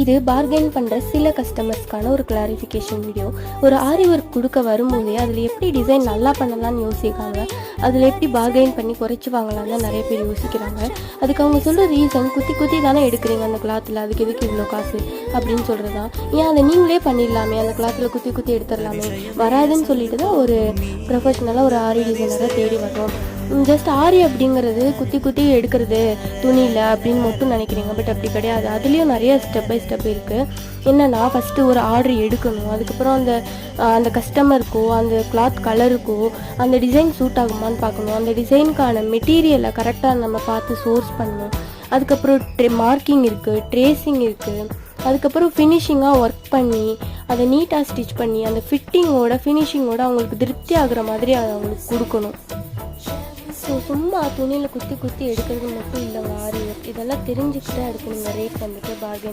இது பார்கெயின் பண்ணுற சில கஸ்டமர்ஸ்க்கான ஒரு கிளாரிஃபிகேஷன் வீடியோ. ஒரு ஆரி ஒர்க் கொடுக்க வரும்போதே அதில் எப்படி டிசைன் நல்லா பண்ணலான்னு யோசிக்காங்க, அதில் எப்படி பார்கெயின் பண்ணி குறைச்சி வாங்கலான்னு தான் நிறைய பேர் யோசிக்கிறாங்க. அதுக்கு அவங்க சொல்கிற ரீசன், குத்தி குத்தி தானே எடுக்கிறீங்க அந்த கிளாத்தில், அதுக்கு எதுக்கு இவ்வளோ காசு அப்படின்னு சொல்கிறது தான். ஏன் அதை நீங்களே பண்ணிடலாமே, அந்த கிளாத்தில் குத்தி குத்தி எடுத்துடலாமே, வராதுன்னு சொல்லிட்டு தான் ஒரு ப்ரொஃபஷ்னலாக ஒரு ஆரி டிசைனரை தேடி வரோம். ஜஸ்ட் ஆரி அப்படிங்கிறது குத்தி குத்தி எடுக்கிறது துணியில் அப்படின்னு மட்டும் நினைக்கிறீங்க. பட் அப்படி கிடையாது. அதுலேயும் நிறைய ஸ்டெப் பை ஸ்டெப் இருக்குது. என்னென்னா, ஃபஸ்ட்டு ஒரு ஆர்டர் எடுக்கணும். அதுக்கப்புறம் அந்த கஸ்டமருக்கோ அந்த கிளாத் கலருக்கோ அந்த டிசைன் சூட் ஆகுமான்னு பார்க்கணும். அந்த டிசைனுக்கான மெட்டீரியலை கரெக்டாக நம்ம பார்த்து சோர்ஸ் பண்ணணும். அதுக்கப்புறம் மார்க்கிங் இருக்குது, ட்ரேசிங் இருக்குது. அதுக்கப்புறம் ஃபினிஷிங்காக ஒர்க் பண்ணி அதை நீட்டாக ஸ்டிச் பண்ணி அந்த ஃபினிஷிங்கோட அவங்களுக்கு திருப்தி ஆகுற மாதிரி அதை அவங்களுக்கு கொடுக்கணும். ஸோ சும்மா துணியில் குத்தி குத்தி எடுக்கிறது மட்டும் இல்லைங்க ஆரி ஒர்க். இதெல்லாம் தெரிஞ்சுக்கிட்டு அதுக்கு நீங்கள் ரேட் வந்துட்டு பார்கெயின்